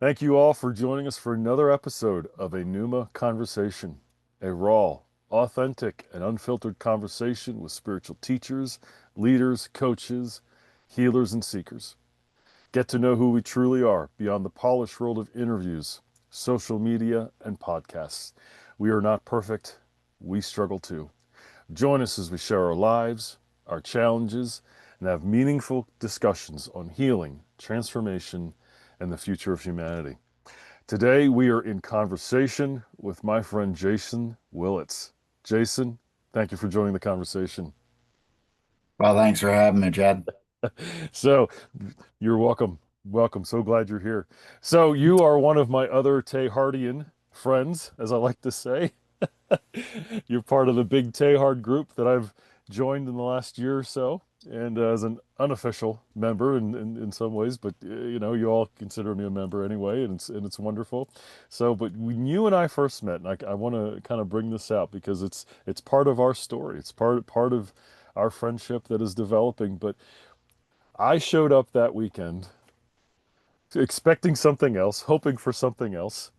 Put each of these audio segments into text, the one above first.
Thank you all for joining us for another episode of a Pneuma Conversation, a raw, authentic, and unfiltered conversation with spiritual teachers, leaders, coaches, healers, and seekers. Get to know who we truly are beyond the polished world of interviews, social media, and podcasts. We are not perfect. We struggle too. Join us as we share our lives, our challenges, and have meaningful discussions on healing, transformation, and the future of humanity. Today, we are in conversation with my friend Jason Willits. Jason, thank you for joining the conversation. Well, thanks for having me, Chad. So, you're welcome. Welcome. So glad you're here. So, you are one of my other Tehardian friends, as I like to say. You're part of the big Tehard group that I've joined in the last year or so, and as an unofficial member in some ways, but you all consider me a member anyway, and it's wonderful. So, but when you and I first met, and I want to kind of bring this out because it's part of our story. It's part of our friendship that is developing. But I showed up that weekend expecting something else, hoping for something else,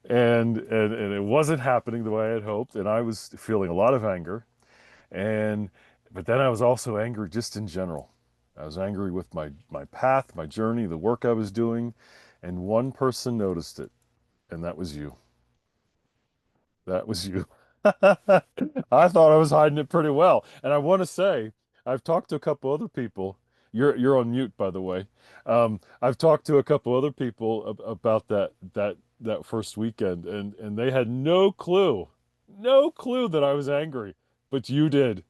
and it wasn't happening the way I had hoped, and I was feeling a lot of anger. And but then I was also angry just in general. I was angry with my path, my journey, the work I was doing, and one person noticed it, and that was you. That was you. I thought I was hiding it pretty well. And I want to say, I've talked to a couple other people. You're on mute, by the way. I've talked to a couple other people about that first weekend, and they had no clue that I was angry, but you did.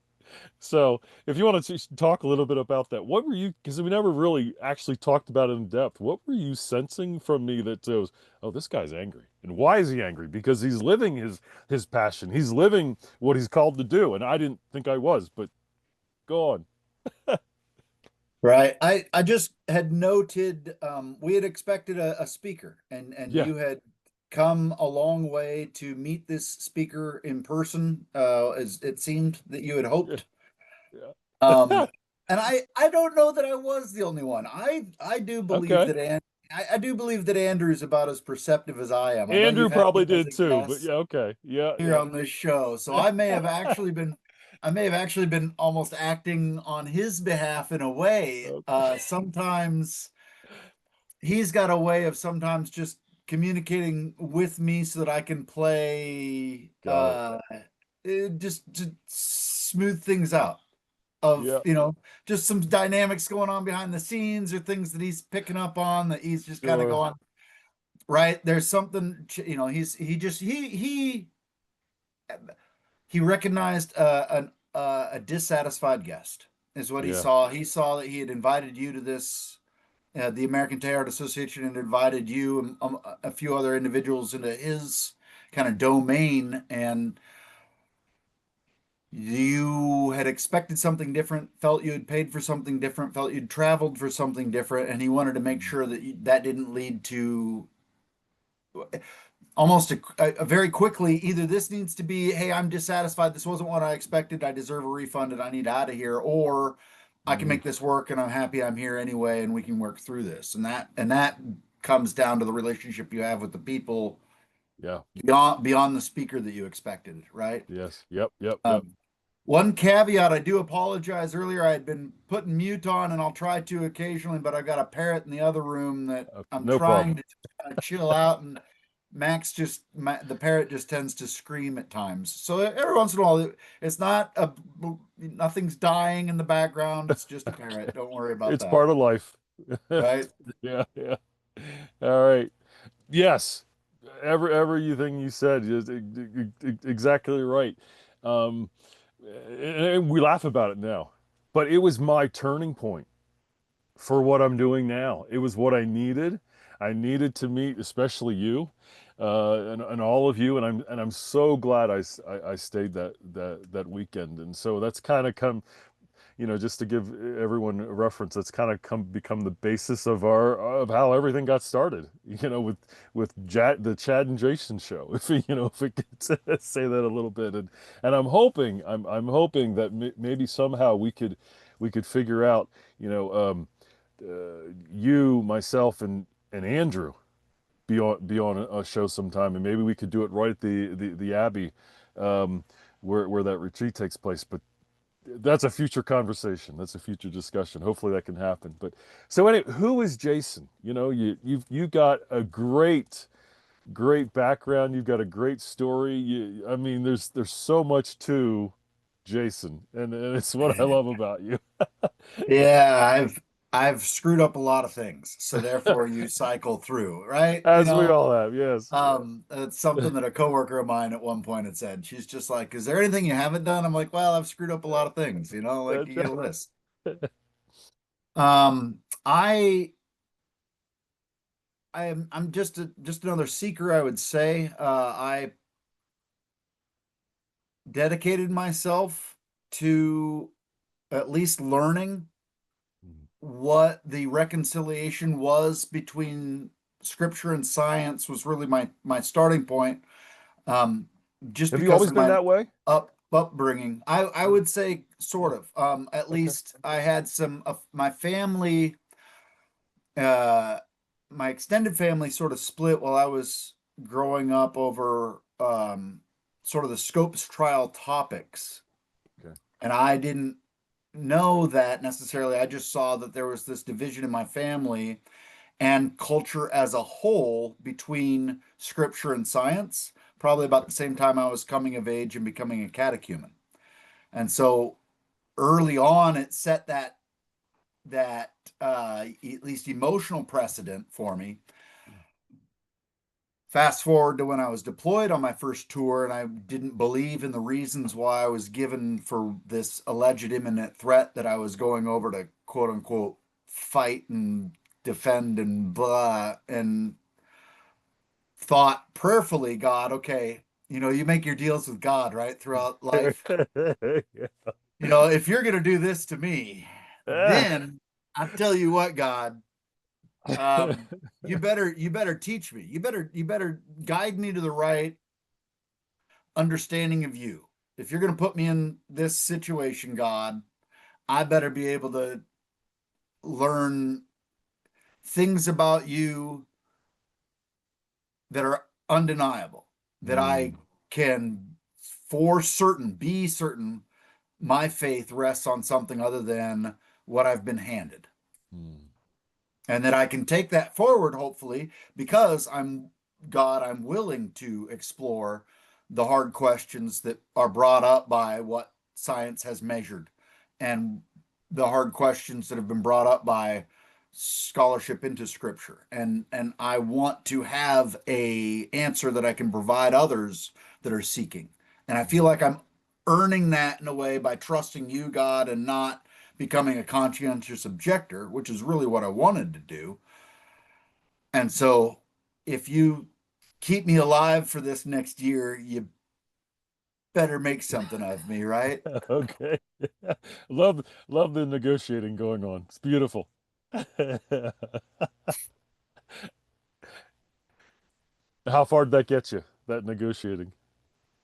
So, if you want to talk a little bit about that, what were you, because we never really actually talked about it in depth, what were you sensing from me that says, oh, this guy's angry? And why is he angry? Because he's living his passion. He's living what he's called to do. And I didn't think I was, but go on. Right. I just had noted we had expected a speaker and Yeah, you had come a long way to meet this speaker in person, as it seemed that you had yeah, hoped. yeah. Um, and I don't know that I was the only one. I do believe Okay. that I do believe that Andrew's about as perceptive as I am. I know Andrew you've had probably him as did a too, but guest yeah, okay. Yeah, here yeah. on this show. So I may have actually been almost acting on his behalf in a way. Okay. Sometimes he's got a way of sometimes just communicating with me so that I can play Got it. just to smooth things out of, Yeah, just some dynamics going on behind the scenes or things that he's picking up on that he's just kind of sure. going, right, there's something, he recognized a dissatisfied guest is what he Yeah. saw. He saw that he had invited you to this. The American Tarot Association had invited you and a few other individuals into his kind of domain, and you had expected something different, felt you had paid for something different, felt you'd traveled for something different, and he wanted to make sure that that didn't lead to almost a very quickly, either this needs to be, hey, I'm dissatisfied, this wasn't what I expected, I deserve a refund and I need out of here, or I can Mm, make this work and I'm happy I'm here anyway and we can work through this. And that comes down to the relationship you have with the people yeah. beyond the speaker that you expected, right? Yes. Yep. Yep. Yep. um, One caveat, I do apologize. Earlier, I had been putting mute on, and I'll try to occasionally, but I've got a parrot in the other room that I'm No problem. trying to kind of chill out. And the parrot just tends to scream at times. So every once in a while, nothing's dying in the background. It's just a parrot. Don't worry about It's that. part of life. Right? Yeah, yeah. All right. Yes. Everything you said is exactly right. Um, and we laugh about it now, but it was my turning point for what I'm doing now. It was what I needed. I needed to meet, especially you, and all of you, and I'm so glad I stayed that weekend. And so that's kind of come, just to give everyone a reference, that's kind of become the basis of how everything got started. With the Chad and Jason show, if we could say that a little bit, and I'm hoping that maybe somehow we could figure out, you know, you, myself, and Andrew. be on a show sometime, and maybe we could do it right at the Abbey, um, where that retreat takes place. But that's a future conversation. That's a future discussion. Hopefully that can happen. But so anyway, who is Jason? You got a great background. You've got a great story. I mean, there's so much to Jason, and it's what I love about you. Yeah, I've screwed up a lot of things, so therefore you cycle through, right? As we all have, yes. It's something that a coworker of mine at one point had said. She's just like, "Is there anything you haven't done?" I'm like, "Well, I've screwed up a lot of things, like you That's get a list." I I'm just another seeker, I would say. I dedicated myself to at least learning what the reconciliation was between scripture and science was really my starting point. Um, just Have you because always of been my that way? upbringing, I would say sort of. At Okay. least I had some of my family, uh, my extended family sort of split while I was growing up over sort of the Scopes trial topics, Okay. and I didn't know that necessarily. I just saw that there was this division in my family and culture as a whole between scripture and science, probably about the same time I was coming of age and becoming a catechumen. And so early on, it set that at least emotional precedent for me. Fast forward to when I was deployed on my first tour, and I didn't believe in the reasons why I was given for this alleged imminent threat that I was going over to quote unquote fight and defend and blah, and thought prayerfully, God, okay, you make your deals with God, right, throughout life. If you're going to do this to me, then I tell you what, God, um, you better teach me. You better guide me to the right understanding of you. If you're going to put me in this situation, God, I better be able to learn things about you that are undeniable, that I Mm, can for certain be certain my faith rests on something other than what I've been handed. mm, And that I can take that forward, hopefully, because I'm willing to explore the hard questions that are brought up by what science has measured and the hard questions that have been brought up by scholarship into scripture. And I want to have a answer that I can provide others that are seeking. And I feel mm. like I'm earning that in a way by trusting you, God, and not becoming a conscientious objector, which is really what I wanted to do. And so if you keep me alive for this next year, you better make something of me, right? Okay. Love the negotiating going on. It's beautiful. How far did that get you, that negotiating?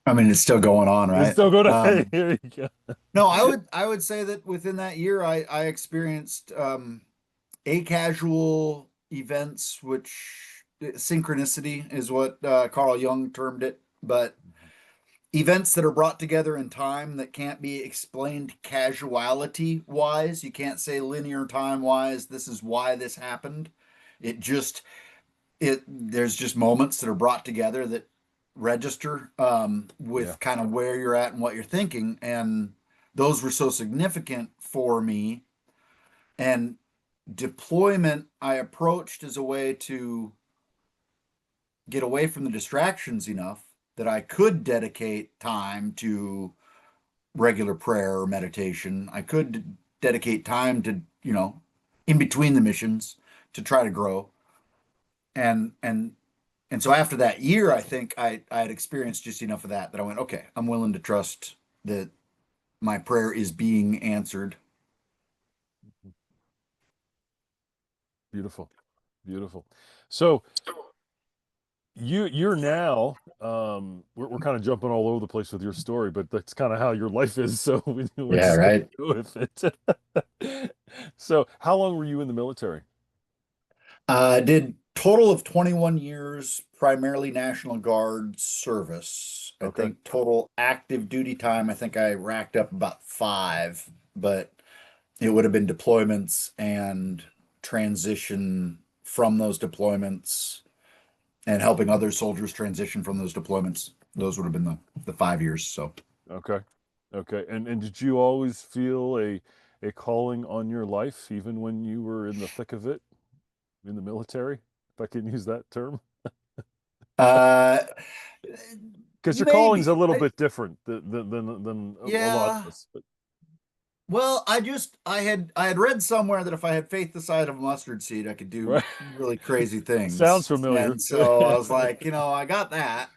I mean, it's still going on, It's right? still going to, here you go. No, I would say that within that year, I experienced a casual events, which synchronicity is what Carl Jung termed it, but events that are brought together in time that can't be explained casuality wise. You can't say linear time wise, this is why this happened. It just it there's just moments that are brought together that register Yeah. with kind of where you're at and what you're thinking. And those were so significant for me. And deployment I approached as a way to get away from the distractions enough that I could dedicate time to regular prayer or meditation. I could dedicate time to, in between the missions to try to grow. And so after that year, I think I had experienced just enough of that I went, okay, I'm willing to trust that my prayer is being answered. Beautiful. Beautiful. So you're now we're kind of jumping all over the place with your story, but that's kind of how your life is. So we Yeah, just got to right. go with it. So how long were you in the military? I did total of 21 years, primarily National Guard service. I Okay. think total active duty time, I think I racked up about five, but it would have been deployments and transition from those deployments and helping other soldiers transition from those deployments. Those would have been the 5 years. So Okay. Okay. And did you always feel a calling on your life even when you were in the thick of it in the military, if I can use that term? uh Because your calling's a maybe. little bit different than a lot of Yeah. us. But Well, I had read somewhere that if I had faith the size of a mustard seed, I could do right. really crazy Sounds things. familiar. And so I was like, I got that.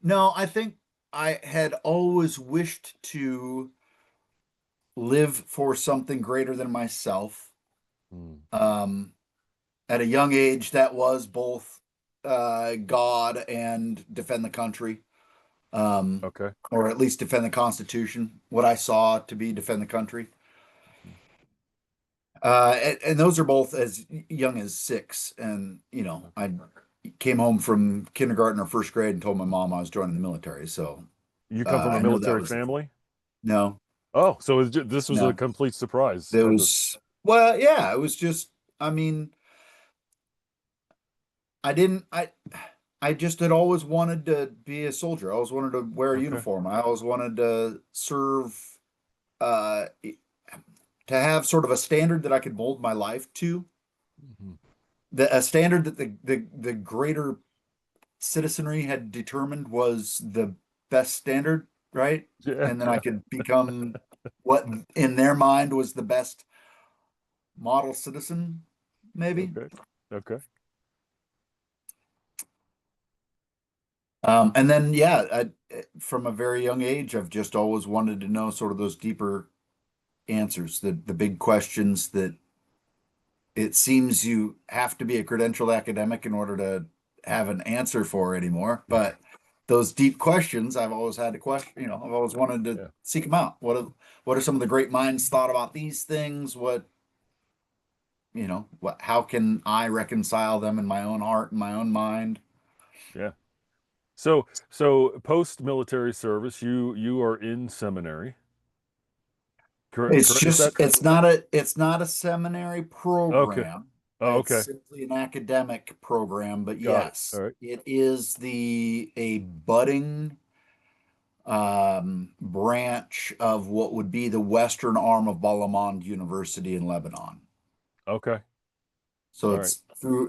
No, I think I had always wished to live for something greater than myself. Hmm. Um, at a young age, that was both God and defend the country, Okay. or at least defend the Constitution. What I saw to be defend the country. And those are both as young as six. And, I came home from kindergarten or first grade and told my mom I was joining the military. So You come from a I know that military was family? no, Oh, so this was a no. complete surprise There type of. was, well, yeah, it was just, I mean, I didn't, I just had always wanted to be a soldier. I always wanted to wear a Okay. uniform. I always wanted to serve, uh, to have sort of a standard that I could mold my life to. Mhm. A standard that the greater citizenry had determined was the best standard, right? Yeah. And then I could become what in their mind was the best model citizen, maybe. Okay. Okay. And then, yeah, from a very young age, I've just always wanted to know sort of those deeper answers, the big questions that it seems you have to be a credentialed academic in order to have an answer for anymore. But those deep questions, I've always had to question, I've always wanted to Yeah. seek them out. What are some of the great minds thought about these things? How can I reconcile them in my own heart and my own mind? Yeah. So post-military service, you are in seminary. Correct, It's correct. Is just that it's not a seminary okay? program. Oh, It's okay. simply an academic program, but Got it. yes, All right. it is the a budding branch of what would be the western arm of Balamand University in Lebanon. Okay. So All right. it's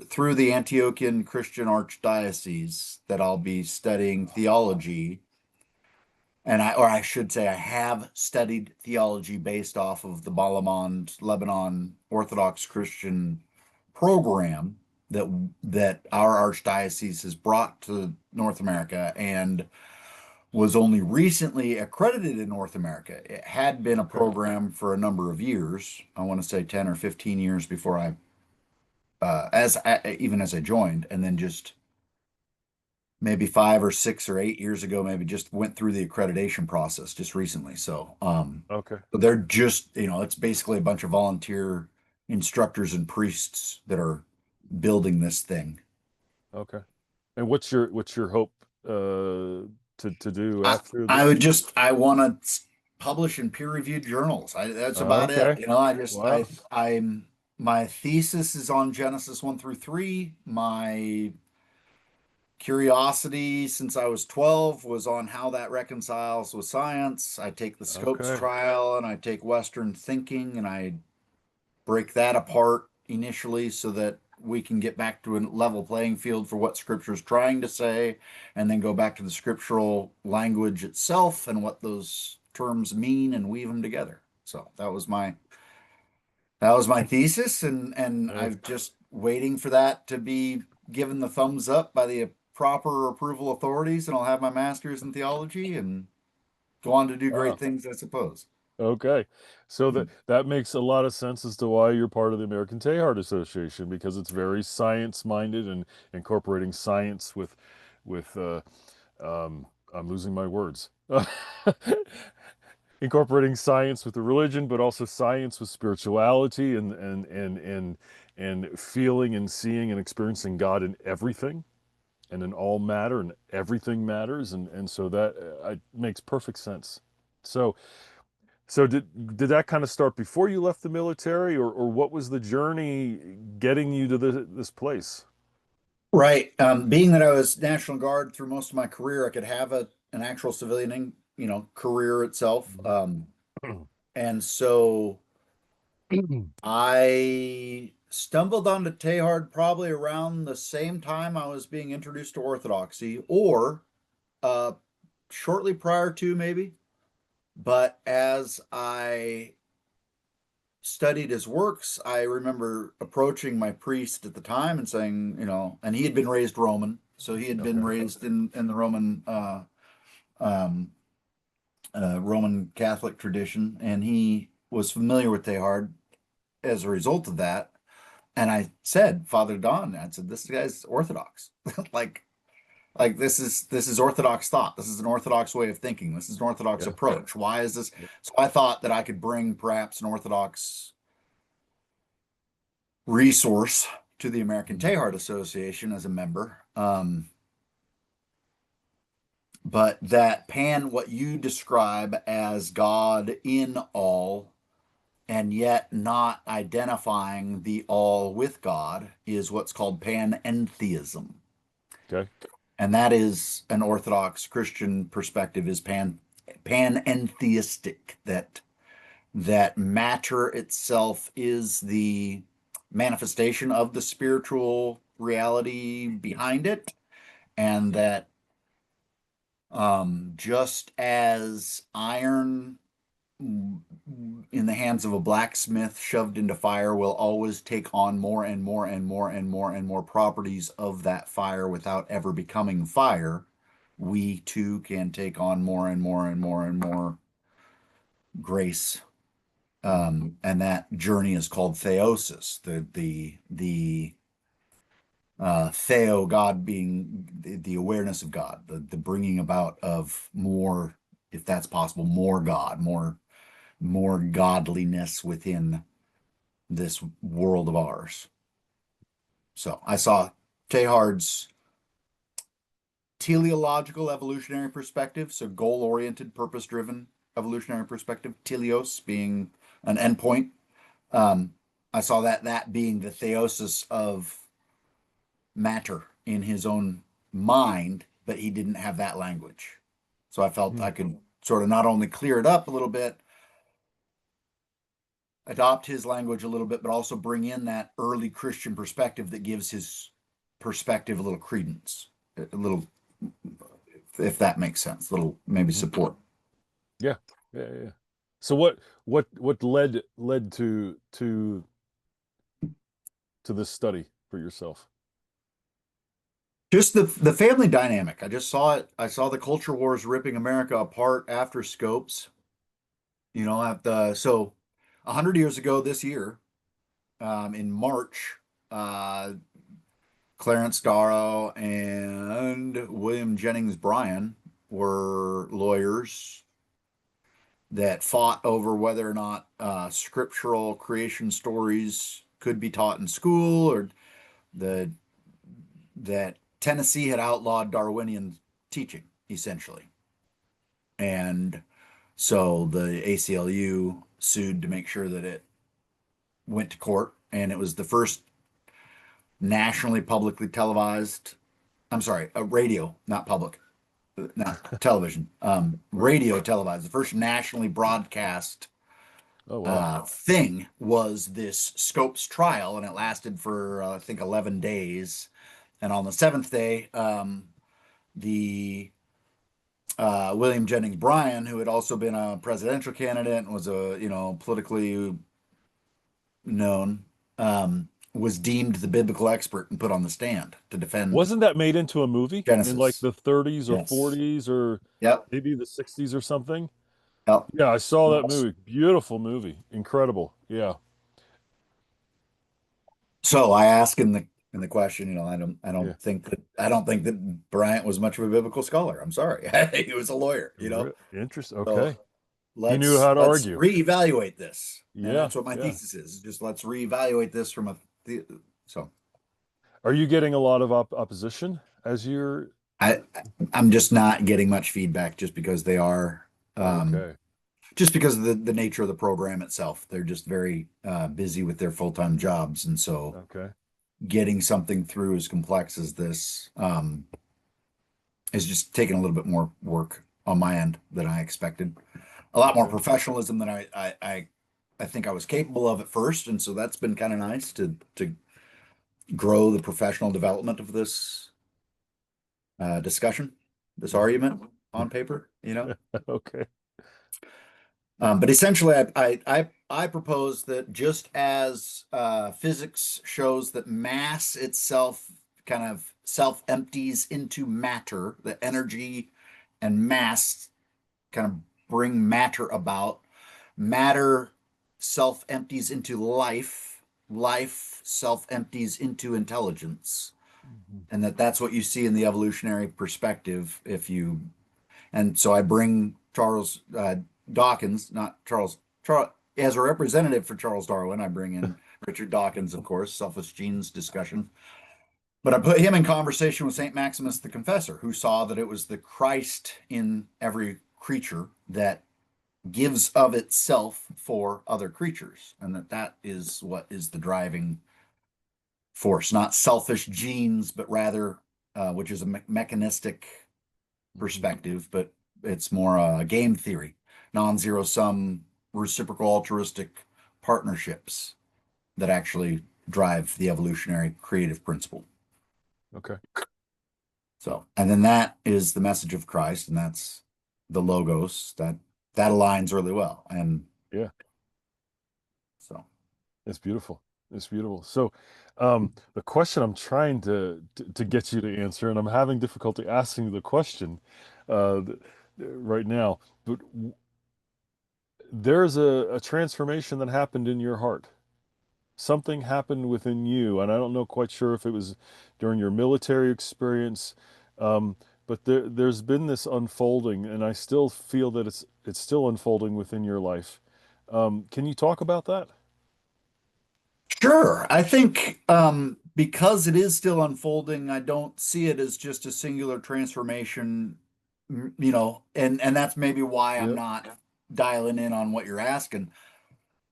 through the Antiochian Christian Archdiocese that I'll be studying theology, and I should say I have studied theology based off of the Balamand Lebanon Orthodox Christian program that our archdiocese has brought to North America and was only recently accredited in North America. It had been a Okay. program for a number of years. I want to say 10 or 15 years before even as I joined, and then just maybe 5 or 6 or 8 years ago, maybe just went through the accreditation process just recently. Okay. So they're just, it's basically a bunch of volunteer instructors and priests that are building this thing. Okay. And what's your hope to do I, after I this? would just I want to publish in peer-reviewed journals. That's about it. Okay. I just Wow. I'm my thesis is on Genesis 1 through 3. My curiosity since I was 12 was on how that reconciles with science. I take the Scopes Okay. trial and I take Western thinking and I break that apart initially so that we can get back to a level playing field for what scripture is trying to say, and then go back to the scriptural language itself and what those terms mean and weave them together. So that was my thesis, and Uh, I've just waiting for that to be given the thumbs up by the proper approval authorities, and I'll have my master's in theology and go on to do great wow. things, I suppose. Okay. So Hmm. that makes a lot of sense as to why you're part of the American Teilhard Association because it's very science minded and incorporating science with I'm losing my words. Incorporating science with the religion, but also science with spirituality and feeling and seeing and experiencing God in everything and in all matter, and everything matters, and so that makes perfect sense. So so did that kind of start before you left the military, or what was the journey getting you to this place? Right. Being that I was National Guard through most of my career, I could have an actual civilian, career itself. And so I stumbled onto Teilhard probably around the same time I was being introduced to Orthodoxy, or uh, shortly prior to, maybe. But as I studied his works, I remember approaching my priest at the time and saying, and he had been raised Roman, so he had been Okay. raised in the um, Roman Catholic tradition, and he was familiar with Teilhard as a result of that. And I said, Father Don, I said, this guy's Orthodox. like this is Orthodox thought. This is an Orthodox way of thinking. This is an Orthodox Yeah. approach. Why is this? Yeah. So I thought that I could bring perhaps an Orthodox resource to the American Mhm. Teilhard Association as a member. But that what you describe as God in all, and yet not identifying the all with God, is what's called panentheism. Okay. And that is an Orthodox Christian perspective, is panentheistic, that matter itself is the manifestation of the spiritual reality behind it, and that just as iron in the hands of a blacksmith shoved into fire will always take on more and more and more and more and more properties of that fire without ever becoming fire, we too can take on more and more and more and more grace. Mhm. And that journey is called theosis, the theo, God being the awareness of God, the bringing about of more, if that's possible, more God, more godliness within this world of ours. So I saw Teilhard's teleological evolutionary perspective, so goal-oriented, purpose-driven evolutionary perspective, teleos being an endpoint. Um, I saw that being the theosis of matter in his own mind, but he didn't have that language. So I felt I Mhm. could sort of not only clear it up a little bit, adopt his language a little bit, but also bring in that early Christian perspective that gives his perspective a little credence, a little, if that makes sense, a little maybe Mhm. support. Yeah. Yeah. Yeah. So what led to this study for yourself? Just the family dynamic. I just saw it. I saw the culture wars ripping America apart after Scopes. At the so 100 years ago this year, in March, uh, Clarence Darrow and William Jennings Bryan were lawyers that fought over whether or not scriptural creation stories could be taught in school, or the that Tennessee had outlawed Darwinian teaching, essentially. And so the ACLU sued to make sure that it went to court. And it was the first nationally publicly televised, I'm sorry, a radio, not public, not television, radio televised, the first nationally broadcast Oh, wow. thing was this Scopes trial, and it lasted for I think 11 days. And on the seventh day, the William Jennings Bryan, who had also been a presidential candidate and was a politically known, was deemed the biblical expert and put on the stand to defend Wasn't that made into a movie in like Genesis. the 30s or Yes. 40s or Yep. maybe the 60s or something? Yep. Yeah, I saw that movie. Beautiful movie. Incredible. Yeah. So I ask in the question, I don't I Yeah. don't think that I don't think that Bryant was much of a biblical scholar. I'm sorry. He was a lawyer. Interest. So Okay. He knew let's how to let's argue. reevaluate this. And Yeah. that's what my Yeah. thesis is. Just let's reevaluate this from a the so Are you getting a lot of opposition as you're I I'm just not getting much feedback just because they are okay? just because of the nature of the program itself. They're just very busy with their full-time jobs, and so Okay. getting something through as complex as this is just taking a little bit more work on my end than I expected. A lot more Okay. professionalism than I think I was capable of at first, and so that's been kind of nice to grow the professional development of this discussion, this Hmm. argument on paper, you know. Okay. But essentially, I propose that just as physics shows that mass itself kind of self empties into matter, the energy and mass kind of bring matter about, matter self empties into life, life self empties into intelligence, Mhm. and that's what you see in the evolutionary perspective. If you and so I bring Charles Dawkins, not Charles, Charles, as a representative for Charles Darwin. I bring in Richard Dawkins, of course, selfish genes discussion. But I put him in conversation with St. Maximus the Confessor, who saw that it was the Christ in every creature that gives of itself for other creatures, and that is what is the driving force, not selfish genes, but rather, which is a mechanistic Mhm. perspective, but it's more a game theory, non-zero sum, reciprocal altruistic partnerships that actually drive the evolutionary creative principle. Okay. So, and then that is the message of Christ, and that's the logos that aligns really well. And Yeah, so, it's beautiful. It's beautiful. So, the question I'm trying to get you to answer, and I'm having difficulty asking the question th right now, but there's a transformation that happened in your heart. Something happened within you, and I don't know quite sure if it was during your military experience, but there's been this unfolding, and I still feel that it's still unfolding within your life. Can you talk about that? sure, I think because it is still unfolding, I don't see it as just a singular transformation, and that's maybe why I'm Yep, not dialing in on what you're asking.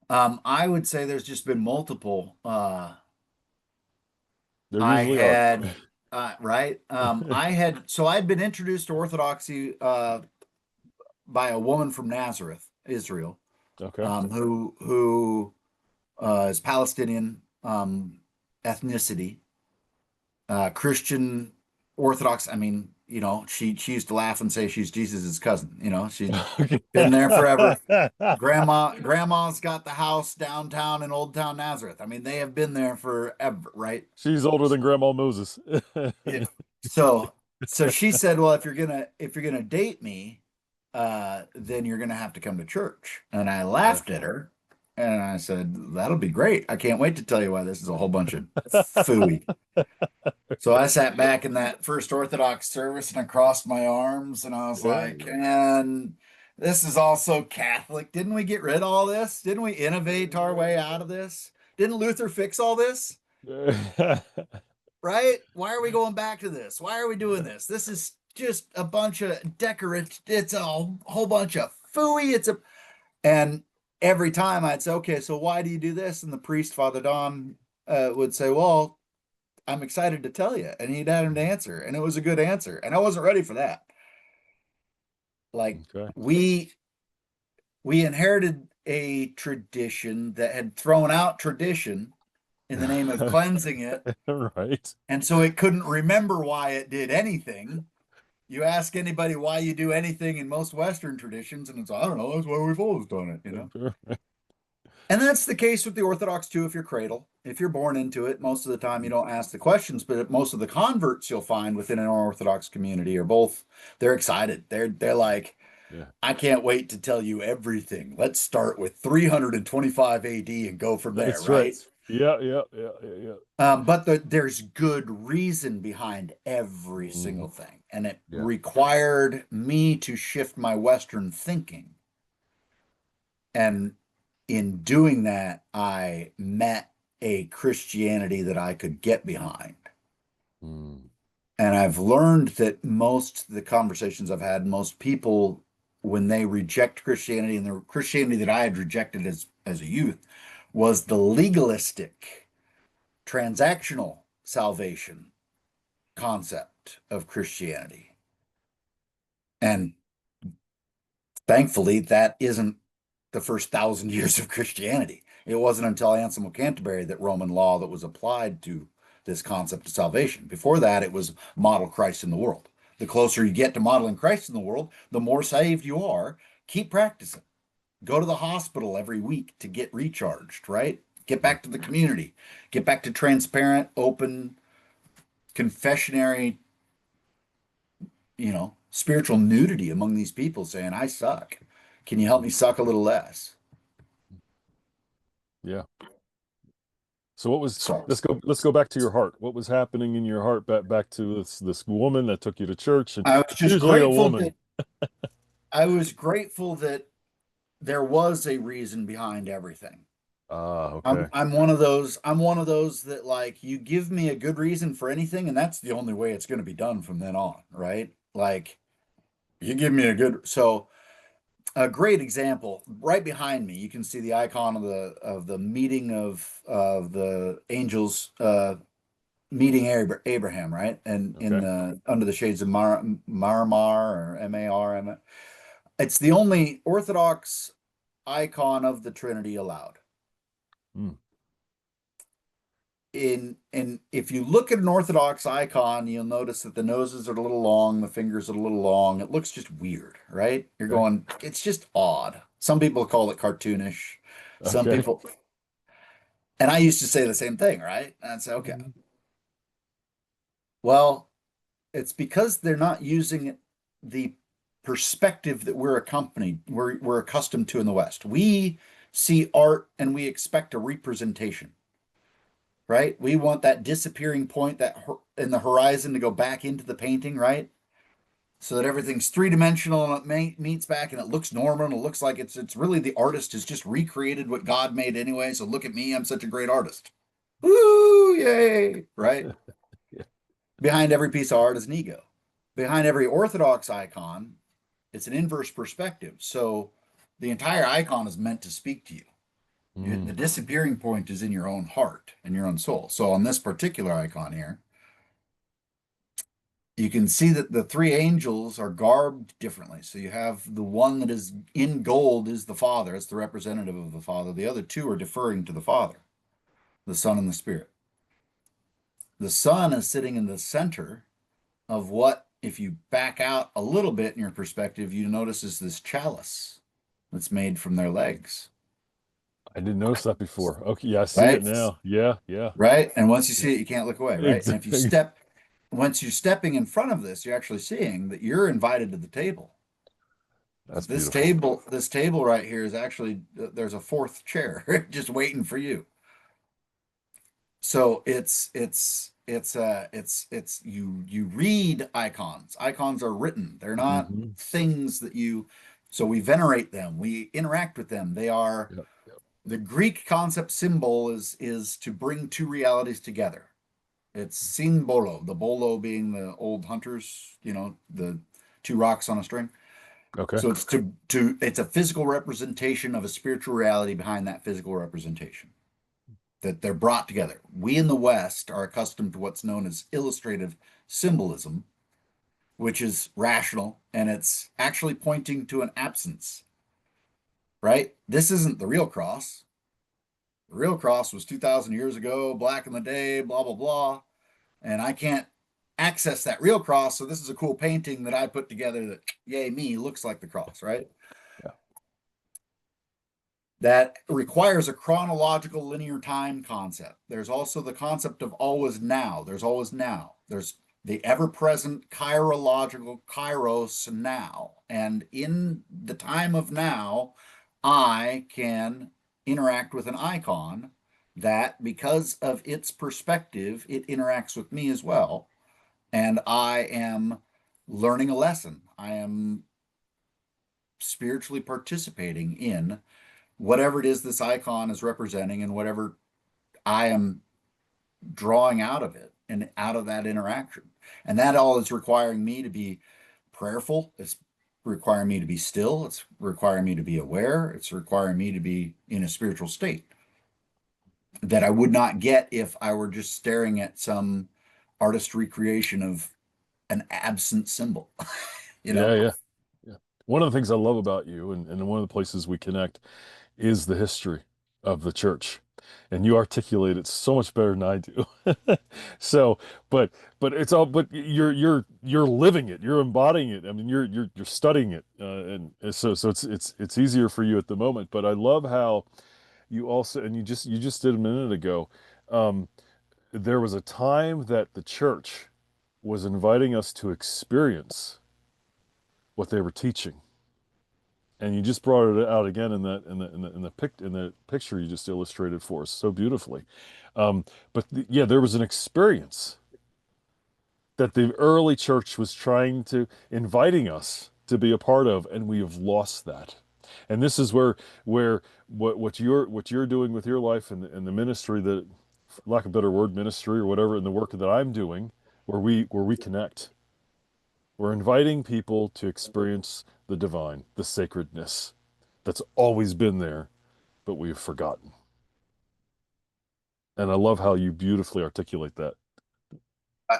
I would say there's just been multiple. there I usually are. had, right. So I'd been introduced to Orthodoxy by a woman from Nazareth, Israel, Okay. who is Palestinian ethnicity, Christian Orthodox. I mean, she used to laugh and say she's Jesus's cousin. She'd been there forever. Grandma's got the house downtown in Old Town Nazareth. I mean, they have been there forever, right? She's older than Grandma Moses. Yeah. So so she said, "Well, if you're gonna date me, then you're gonna have to come to church." And I Okay. laughed at her, and I said, "That'll be great. I can't wait to tell you why this is a whole bunch of phooey." So I sat back in that first Orthodox service and I crossed my arms and I was Yeah. like, "And this is also Catholic. Didn't we get rid of all this? Didn't we innovate our way out of this? Didn't Luther fix all this?" Yeah. Right? Why are we going back to this? Why are we doing this? This is just a bunch of decorate. It's a whole bunch of fooey. And every time I'd say, okay, so why do you do this? And the priest, Father Don, would say, well, I'm excited to tell you. And he'd have him to answer. And it was a good answer. And I wasn't ready for that. Like Okay. we inherited a tradition that had thrown out tradition in the name of cleansing it. Right. And so it couldn't remember why it did anything. You ask anybody why you do anything in most Western traditions, and it's, I don't know, that's why we've always done it. And that's the case with the Orthodox too, if you're cradle. If you're born into it, most of the time you don't ask the questions, but most of the converts you'll find within an Orthodox community are both, they're excited. They're like, Yeah. I can't wait to tell you everything. Let's start with 325 AD and go from there, That's right. right? Yeah, yeah, yeah, yeah, yeah. But there's good reason behind every Mhm. single thing. And it Yeah. required me to shift my Western thinking. And in doing that, I met a Christianity that I could get behind. Mm. And I've learned that most the conversations I've had, most people, when they reject Christianity, and the Christianity that I had rejected as a youth was the legalistic, transactional salvation concept of Christianity. And thankfully, that isn't the first 1,000 years of Christianity. It wasn't until Anselm of Canterbury that Roman law that was applied to this concept of salvation. Before that, it was model Christ in the world. The closer you get to modeling Christ in the world, the more saved you are. Keep practicing. Go to the hospital every week to get recharged, right? Get back to the community. Get back to transparent, open, confessionary, spiritual nudity among these people saying, I suck. Can you help me suck a little less? Yeah. So what was So let's go back to your heart. What was happening in your heart back to this woman that took you to church, and I was just usually a grateful woman. that I was grateful that there was a reason behind everything. Ah, I'm okay. I'm one of those I'm one of those that like you give me a good reason for anything and that's the only way it's going to be done from then on, right? Like you give me a good so a great example right behind me you can see the icon of the meeting of the angels meeting Abraham, right? And in Okay. the under the shades of Maramar or Marm. It's the only Orthodox icon of the Trinity allowed. Mm, In if you look at an Orthodox icon, you'll notice that the noses are a little long, the fingers are a little long. It looks just weird, right? You're okay. going, it's just odd. Some people call it cartoonish. Some Okay. people, and I used to say the same thing, right? And I'd say, okay, Mhm. well, it's because they're not using the perspective that we're accustomed to in the West. We see art and we expect a representation, right? We want that disappearing point that in the horizon to go back into the painting, right? So that everything's three-dimensional and it meets back and it looks normal and it looks like it's really the artist has just recreated what God made anyway. So look at me, I'm such a great artist. Woo, yay, right? Yeah. Behind every piece of art is an ego. Behind every Orthodox icon, it's an inverse perspective. So the entire icon is meant to speak to you. The Mm, disappearing point is in your own heart and your own soul. So on this particular icon here, you can see that the three angels are garbed differently. So you have the one that is in gold is the Father, it's the representative of the Father. The other two are deferring to the Father, the Son and the Spirit. The Son is sitting in the center of what, if you back out a little bit in your perspective, you notice is this chalice that's made from their legs, I didn't notice that before. Okay, yeah, I see it right? now. Yeah, yeah, Right. And once you yeah. see it, you can't look away, right? And if you Exactly. step, once you're stepping in front of this, you're actually seeing that you're invited to the table. That's beautiful. This table right here is actually, there's a fourth chair just waiting for you. So it's you read icons. Icons are written. They're not Hmm. things that you so we venerate them. We interact with them. They are Yep, yep. the Greek concept symbol is to bring two realities together. It's symbolo, the bolo being the old hunters, the two rocks on a string. Okay. So it's a physical representation of a spiritual reality behind that physical representation that they're brought together. We in the West are accustomed to what's known as illustrative symbolism, which is rational and it's actually pointing to an absence, right? This isn't the real cross. The real cross was 2,000 years ago, black in the day, blah, blah, blah. And I can't access that real cross. So this is a cool painting that I put together that, yay, me, looks like the cross, right? Yeah. That requires a chronological linear time concept. There's also the concept of always now. There's always now. There's the ever present chirological kairos now. And in the time of now, I can interact with an icon that, because of its perspective, it interacts with me as well. And I am learning a lesson. I am spiritually participating in whatever it is this icon is representing and whatever I am drawing out of it and out of that interaction. And that all is requiring me to be prayerful. It's requiring me to be still. It's requiring me to be aware. It's requiring me to be in a spiritual state that I would not get if I were just staring at some artist recreation of an absent symbol, you Yeah, know? yeah, yeah. One of the things I love about you, and one of the places we connect, is the history of the church. And you articulate it so much better than I do. So, but it's all but you're living it. You're embodying it. I mean, you're studying it, and so it's easier for you at the moment. But I love how you also, and you just did a minute ago. Um, there was a time that the church was inviting us to experience what they were teaching. And you just brought it out again in the picture you just illustrated for us so beautifully. Um, yeah, there was an experience that the early church was trying to inviting us to be a part of, and we have lost that. And this is where what you're doing with your life and the ministry that, for lack of a better word, ministry or whatever, in the work that I'm doing, where we connect. We're inviting people to experience the divine, the sacredness that's always been there, but we've forgotten. And I love how you beautifully articulate that. I,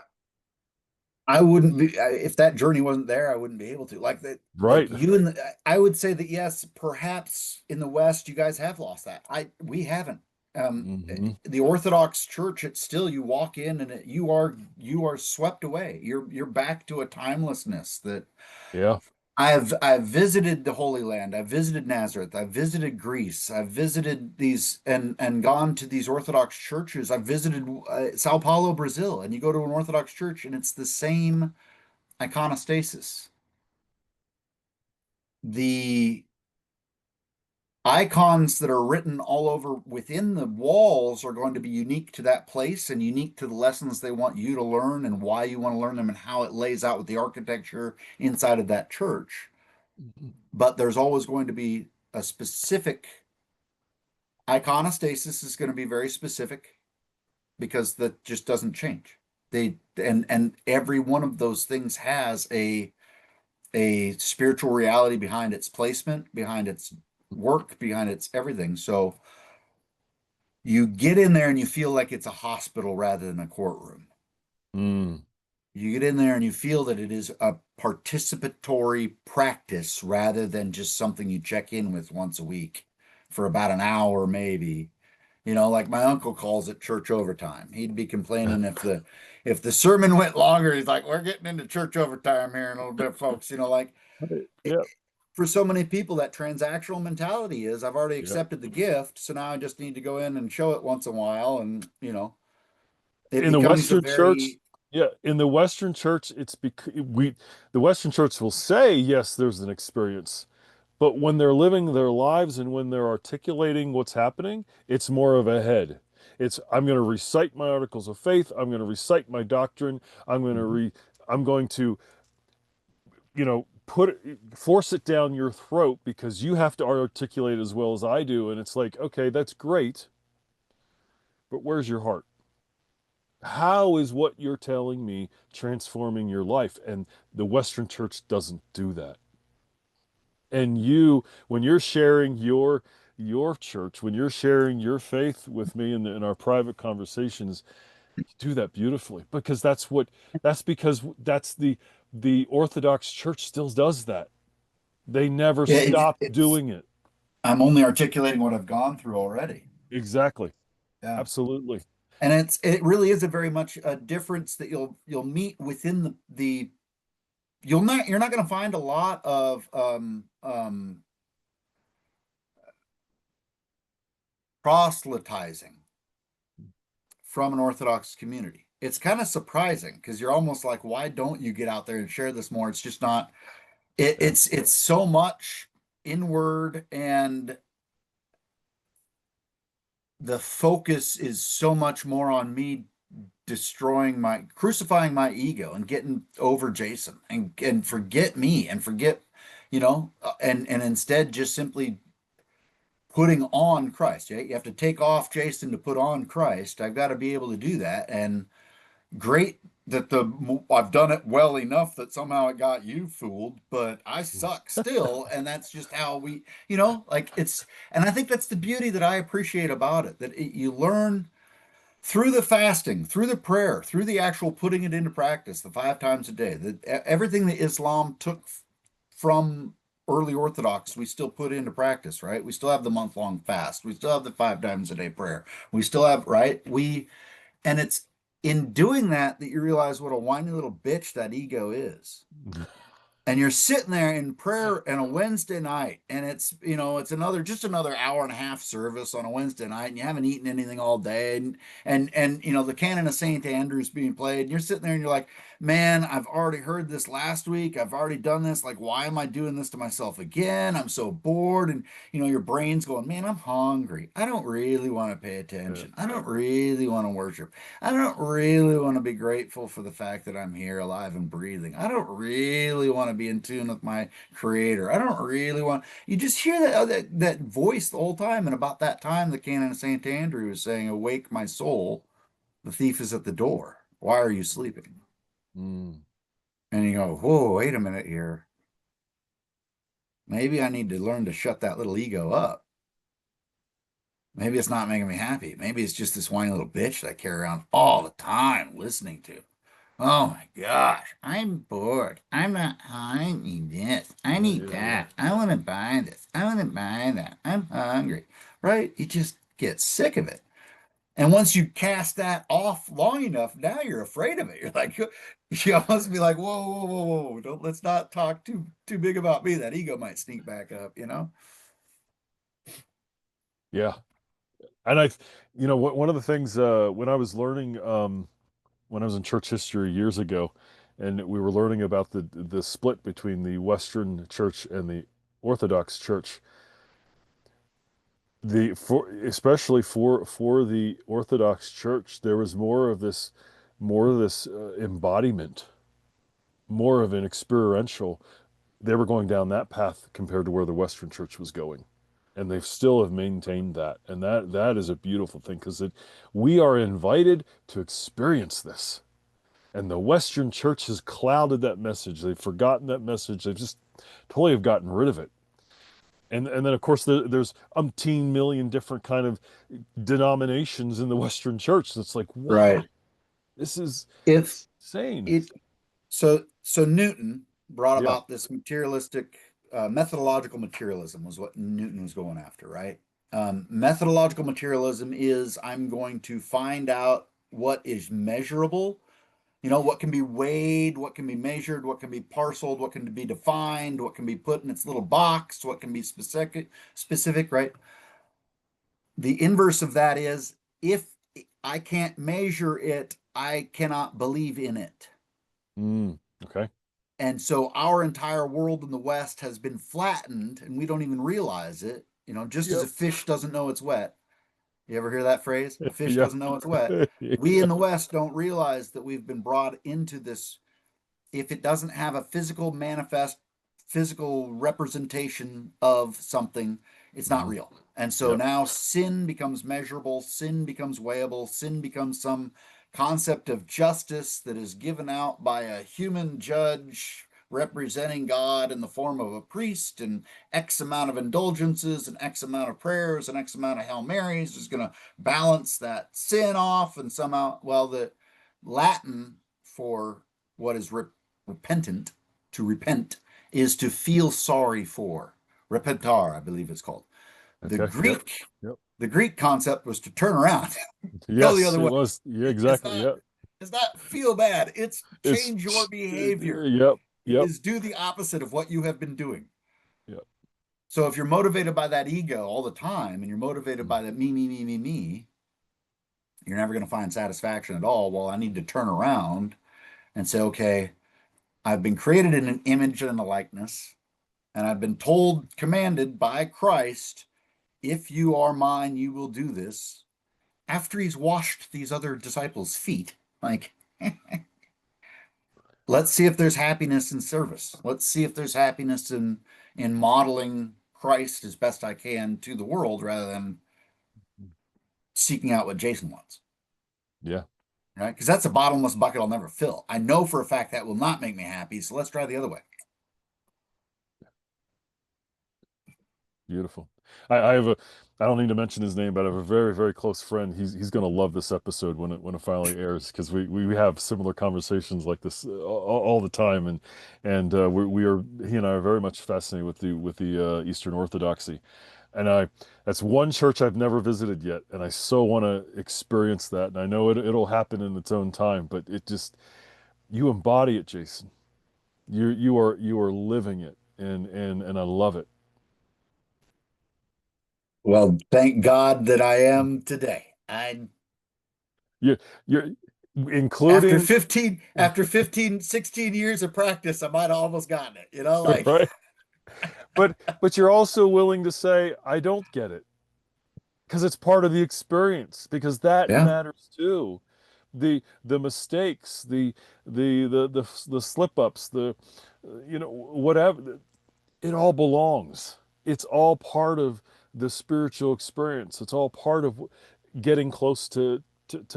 I wouldn't be if that journey wasn't there, I wouldn't be able to. Like that, like Right. you and I would say that yes, perhaps in the West you guys have lost that. We haven't. Hmm. The Orthodox Church, it's still you walk in and you are swept away. You're back to a timelessness that Yeah. I've visited the Holy Land. I've visited Nazareth. I've visited Greece. I've visited these and gone to these Orthodox churches. I've visited Sao Paulo, Brazil, and you go to an Orthodox church and it's the same iconostasis. The icons that are written all over within the walls are going to be unique to that place and unique to the lessons they want you to learn and why you want to learn them and how it lays out with the architecture inside of that church. But there's always going to be a specific iconostasis is going to be very specific because that just doesn't change. They and every one of those things has a spiritual reality behind its placement, behind its work, behind its everything. So you get in there and you feel like it's a hospital rather than a courtroom. Mm. You get in there and you feel that it is a participatory practice rather than just something you check in with once a week for about an hour, maybe. You know, like my uncle calls it church overtime. He'd be complaining if the sermon went longer. He's like, "We're getting into church overtime here in a little bit, folks." You know, like Yeah. for so many people, that transactional mentality is, I've already Yeah. accepted the gift, so now I just need to go in and show it once in a while, and it In the becomes a Western church, very yeah, in the Western church, it's because the Western church will say, yes, there's an experience. But when they're living their lives and when they're articulating what's happening, it's more of a head. I'm going to recite my articles of faith. I'm going to recite my doctrine. I'm going to Mhm. re, I'm going to, force it down your throat because you have to articulate as well as I do. And it's like, okay, that's great, but where's your heart? How is what you're telling me transforming your life? And the Western church doesn't do that. And when you're sharing your church, when you're sharing your faith with me in our private conversations, you do that beautifully because that's the Orthodox Church still does that. They never yeah, stop it's doing it. I'm only articulating what I've gone through already. Exactly. Yeah. Absolutely. And it really is a very much a difference that you'll meet within the you're not going to find a lot of proselytizing from an Orthodox community. It's kind of surprising because you're almost like, why don't you get out there and share this more? It's just not Yeah. it's so much inward, and the focus is so much more on me destroying my crucifying my ego and getting over Jason and forget me and forget, and instead just simply putting on Christ. Yeah? You have to take off Jason to put on Christ. I've got to be able to do that. And great that I've done it well enough that somehow it got you fooled, but I suck still. And that's just how like it's, and I think that's the beauty that I appreciate about it, that you learn through the fasting, through the prayer, through the actual putting it into practice, the 5 times a day, that everything that Islam took from early Orthodox, we still put into practice, right? We still have the month-long fast. We still have the 5 times a day prayer. We still have, right? And it's in doing that that you realize what a whiny little bitch that ego is. And you're sitting there in prayer on a Wednesday night, and it's another hour and a half service on a Wednesday night, and you haven't eaten anything all day, and the canon of St. Andrew's being played, and you're sitting there and you're like, man, I've already heard this last week, I've already done this, like, why am I doing this to myself again? I'm so bored. And your brain's going, man, I'm hungry. I don't really want to pay Yeah. attention. I don't really want to worship. I don't really want to be grateful for the fact that I'm here alive and breathing. I don't really want to be in tune with my creator. I don't really want, you just hear that voice the whole time. And about that time, the canon of St. Andrew is saying, awake my soul, the thief is at the door. Why are you sleeping? Mm. And you go, whoa, wait a minute here. Maybe I need to learn to shut that little ego up. Maybe it's not making me happy. Maybe it's just this whiny little bitch that I carry around all the time listening to. Oh my gosh, I'm bored. I need this. I Yeah, need yeah, yeah. that. I want to buy this. I want to buy that. I'm hungry. Right? You just get sick of it. And once you cast that off long enough, now you're afraid of it. You're like, you almost be like, whoa, whoa, whoa, whoa. Let's not talk too big about me. That ego might sneak back up. Yeah. And one of the things when I was learning when I was in church history years ago, and we were learning about the split between the Western Church and the Orthodox Church, the for especially for the Orthodox Church, there was more of this embodiment, more of an experiential. They were going down that path compared to where the Western Church was going, and they still have maintained that, and that is a beautiful thing because we are invited to experience this. And the Western church has clouded that message. They've forgotten that message. They've just totally have gotten rid of it. And then of course there's umpteen million different kind of denominations in the Western church. That's like, why? Right. This is If insane. it so Newton brought Yeah. about this materialistic methodological materialism was what Newton was going after, right? Methodological materialism is I'm going to find out what is measurable, what can be weighed, what can be measured, what can be parceled, what can be defined, what can be put in its little box, what can be specific, right? The inverse of that is if I can't measure it, I cannot believe in it. Mm, okay. And so our entire world in the West has been flattened and we don't even realize it. Just as a Yep. fish doesn't know it's wet. You ever hear that phrase? A fish Yeah. doesn't know it's wet. We Yeah. in the West don't realize that we've been brought into this. If it doesn't have a physical representation of something, it's not Mhm. real. And so Yep. now sin becomes measurable, sin becomes weighable, sin becomes some concept of justice that is given out by a human judge representing God in the form of a priest, and X amount of indulgences and X amount of prayers and X amount of Hail Marys is going to balance that sin off. And somehow, well, the Latin for what is repentant, to repent, is to feel sorry for. Repentar, I believe it's called. The Okay. Yep. Greek, Yep. the Greek concept was to turn around, go the Yes, other it way. was. Yeah, It's exactly. not, Yep. it's not feel bad. It's It's change your behavior. yep. It Yep. is do the opposite of what you have been doing. Yep. So if you're motivated by that ego all the time and you're motivated Mm. by that me, you're never going to find satisfaction at all. Well, I need to turn around and say, okay, I've been created in an image and a likeness. And I've been told, commanded by Christ, if you are mine, you will do this. After he's washed these other disciples' feet, like, let's see if there's happiness in service. Let's see if there's happiness in modeling Christ as best I can to the world rather than seeking out what Jason wants. Yeah. Right? Because that's a bottomless bucket I'll never fill. I know for a fact that will not make me happy. So let's try the other way. Beautiful. I have a, I don't need to mention his name, but I have a very, very close friend. He's going to love this episode when it finally airs because we have similar conversations like this all the time, and we are he and I are very much fascinated with the Eastern Orthodoxy, and I that's one church I've never visited yet, and I so want to experience that, and I know it'll happen in its own time, but it just you embody it, Jason. You are living it, and I love it. Well, thank God that I am today. I You you're after including 16 years of practice, I might have almost gotten it, like right, but you're also willing to say I don't get it because it's part of the experience because that yeah. matters too. The mistakes, the slip ups, the whatever, it all belongs. It's all part of the spiritual experience. It's all part of getting close to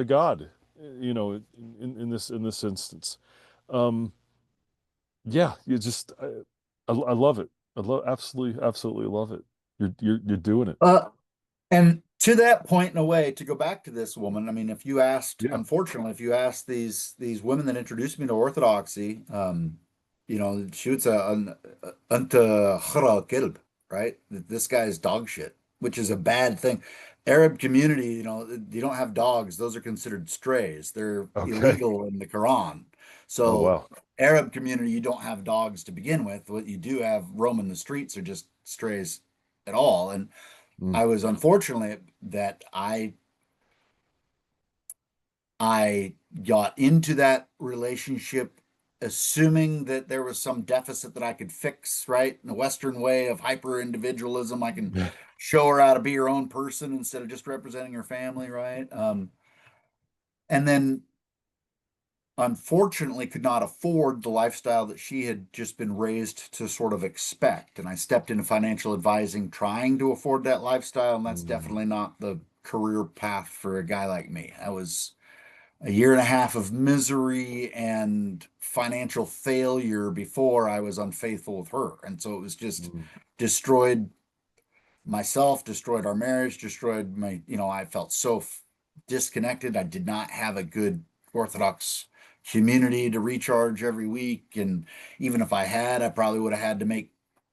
God, in this instance. Um, yeah, you just I love it. I love absolutely love it. You're doing it. Uh, and to that point, in a way, to go back to this woman, I mean, if you asked, Yeah. unfortunately, if you asked these women that introduced me to Orthodoxy, she would say, "Anta khara kelb," right? This guy's dog shit, which is a bad thing. Arab community, you don't have dogs; those are considered strays. They're Okay. illegal in the Quran. Oh So, wow. Arab community, you don't have dogs to begin with. What you do have roaming the streets are just strays at all, and Mm, I was unfortunate that I got into that relationship assuming that there was some deficit that I could fix, right? In the Western way of hyper individualism, I can yeah. show her how to be her own person instead of just representing her family, right? And then unfortunately could not afford the lifestyle that she had just been raised to sort of expect. And I stepped into financial advising trying to afford that lifestyle, and that's Mm, definitely not the career path for a guy like me. I was a year and a half of misery and financial failure before I was unfaithful with her. And so it was just mm, destroyed myself, destroyed our marriage, destroyed I felt so disconnected. I did not have a good Orthodox community to recharge every week. And even if I had, I probably would have had to make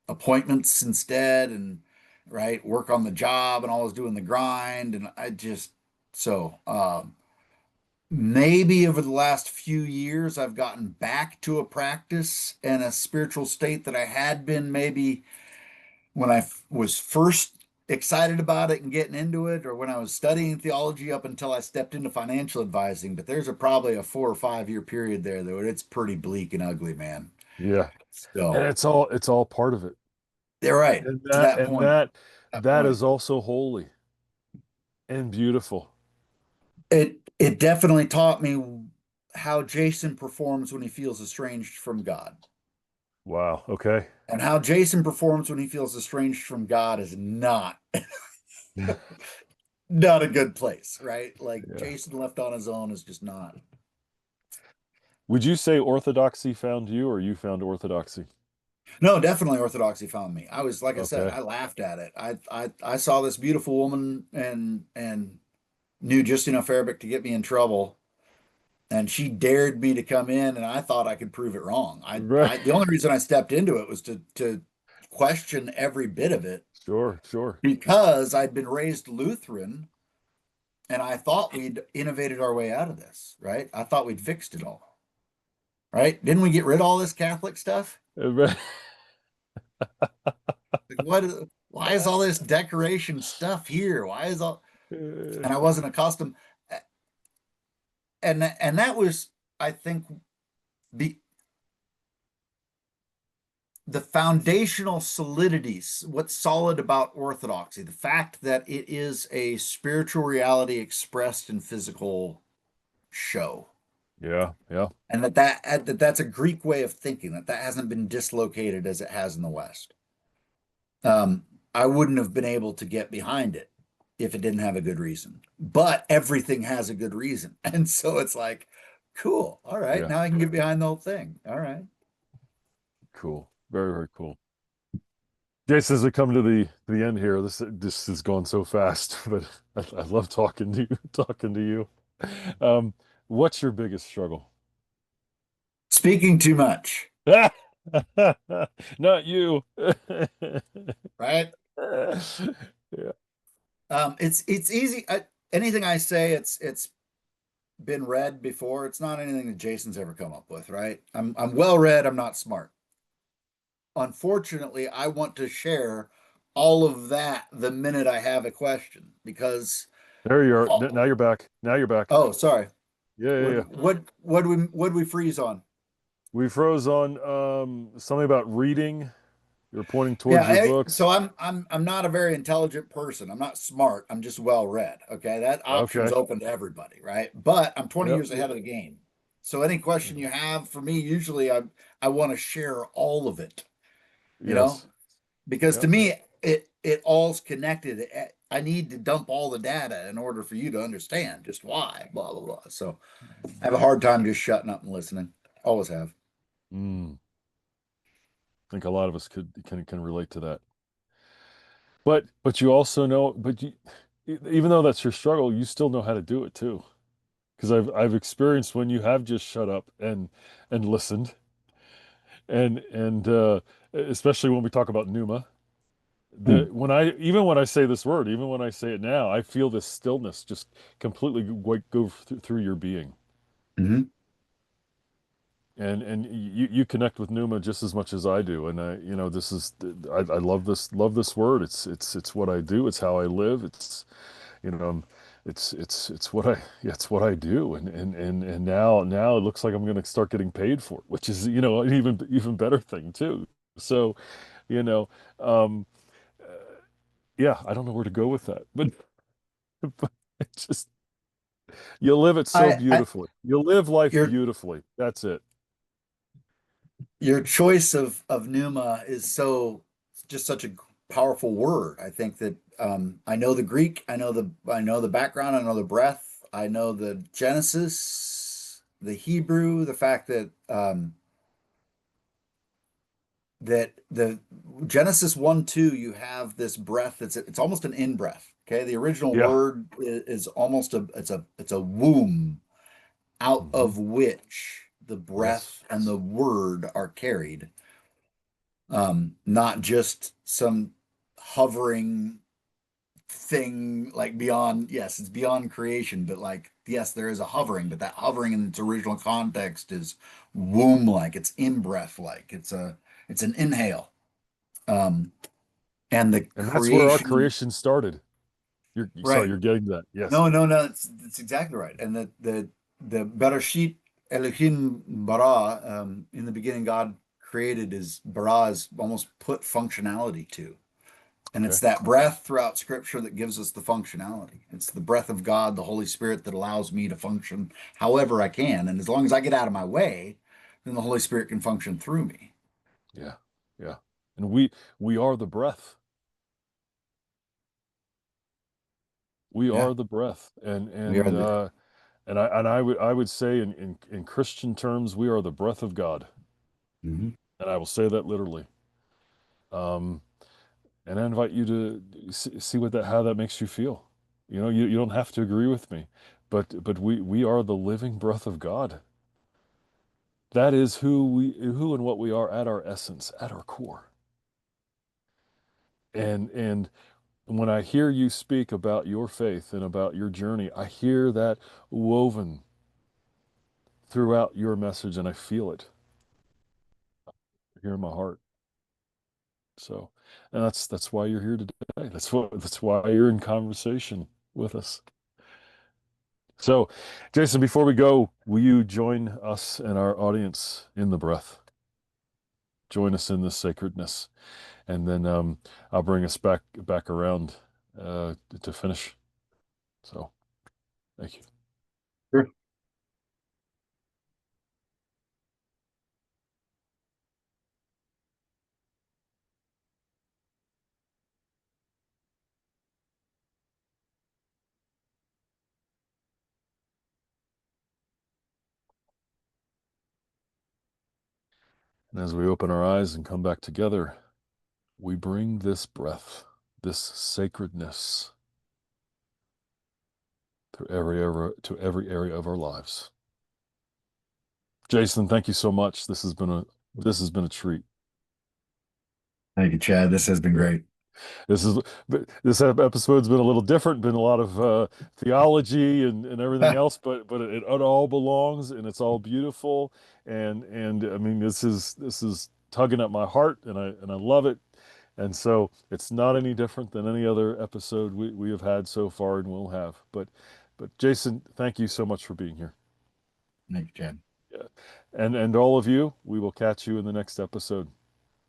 appointments instead and, right, work on the job and always doing the grind. And maybe over the last few years, I've gotten back to a practice and a spiritual state that I had been maybe when was first excited about it and getting into it, or when I was studying theology up until I stepped into financial advising. But there's probably a 4 or 5 year period there, though. It's pretty bleak and ugly, man. yeah. And So it's all part of it. they're right And to that that and point. that That that point. is also holy and beautiful. It definitely taught me how Jason performs when he feels estranged from God. Wow. Okay. And how Jason performs when he feels estranged from God is not a good place, right? Like Yeah. Jason left on his own is just not. Would you say orthodoxy found you or you found orthodoxy? No, definitely Orthodoxy found me. I was like I said, Okay. I laughed at it. I saw this beautiful woman and knew just enough Arabic to get me in trouble. And she dared me to come in, and I thought I could prove it wrong. Right. The only reason I stepped into it was to question every bit of it Sure, sure. because I'd been raised Lutheran and I thought we'd innovated our way out of this, right? I thought we'd fixed it all, right? Didn't we get rid of all this Catholic stuff? Right. Like, why is all this decoration stuff here? Why is all, and I wasn't accustomed. And that was, I think, the the foundational solidities, what's solid about Orthodoxy, the fact that it is a spiritual reality expressed in physical show. Yeah, yeah. And that's a Greek way of thinking, that hasn't been dislocated as it has in the West. I wouldn't have been able to get behind it if it didn't have a good reason. But everything has a good reason. And so it's like, cool. All right. Yeah, Now I can get behind the whole thing. All right. cool. Very, very cool. Jason, as we come to the end here, this is going so fast, but I love talking to you, talking to you. What's your biggest struggle? Speaking too much, Not you. right? Yeah. It's easy. Anything I say, it's been read before. It's not anything that Jason's ever come up with, right? I'm well read. I'm not smart. Unfortunately, I want to share all of that the minute I have a question because There you are. oh, Now you're back. Now you're back. oh sorry. Yeah, yeah, yeah. What we freeze on? We froze on something about reading. You're pointing Yeah, towards your so books. I'm not a very intelligent person. I'm not smart. I'm just well read. Okay, that option's Okay. open to everybody, right? But I'm 20 Yep. years ahead of the game. So any question you have for me, usually I want to share all of it, you know, Yes. because to Yep. me it all's connected. I need to dump all the data in order for you to understand just why, blah blah blah. So I have a hard time just shutting up and listening. Always have. Mm. I think a lot of us can relate to that. But you also know, even though that's your struggle, you still know how to do it too. Because I've experienced when you have just shut up and listened, and especially when we talk about Pneuma, Hmm. when I say this word, even when I say it now, I feel this stillness just completely go through your being. Mhm. And you connect with Numa just as much as I do, and this is I love this word. It's what I do. It's how I live. It's you know it's what I yeah, it's what I do, and now it looks like I'm going to start getting paid for it, which is an even better thing too. So you know um, uh, yeah, I don't know where to go with that, but it just you live it so I beautifully. You live life your beautifully. That's it. your choice of pneuma is so just such a powerful word. I think that I know the Greek, I know the background, I know the breath, I know the Genesis, the Hebrew, the fact that the Genesis 1, 2, you have this breath it's almost an in breath. Okay. The original Yeah. word is almost it's a womb out Hmm. of which the Yes. breath and the word are carried. Not just some hovering thing like beyond, yes, it's beyond creation, but like, yes, there is a hovering, but that hovering in its original context is womb like, it's in breath like, it's an inhale. Um, and the And that's where our creation, creation started. Sorry, right. you're getting that. Yes. No, no, no, that's exactly right. And the Bereshit Elohim bara, in the beginning, God created is bara is almost put functionality to. And it's Okay. that breath throughout scripture that gives us the functionality. It's the breath of God, the Holy Spirit that allows me to function however I can. And as long as I get out of my way, then the Holy Spirit can function through me. Yeah. Yeah. And we are the breath. We Yeah. are the breath. We are the, And I would say in Christian terms, we are the breath of God. Mhm. And I will say that literally. Um, and I invite you to see how that makes you feel. You don't have to agree with me, but we are the living breath of God. That is who and what we are at our essence, at our core. And when I hear you speak about your faith and about your journey, I hear that woven throughout your message, and I feel it here in my heart. So, and that's why you're here today. That's why you're in conversation with us. So, Jason, before we go, will you join us and our audience in the breath? Join us in this sacredness, and then I'll bring us back around to finish. So, thank you. Sure. And as we open our eyes and come back together, we bring this breath, this sacredness to every area of our lives. Jason, thank you so much. This has been a treat. Thank you, Chad. This has been great. This is this episode's been a little different, been a lot of theology and everything else, but it all belongs and it's all beautiful. And I mean this is tugging at my heart and I love it. And so it's not any different than any other episode we have had so far and will have. But Jason, thank you so much for being here. Thank you, Chad. Yeah. And all of you, we will catch you in the next episode.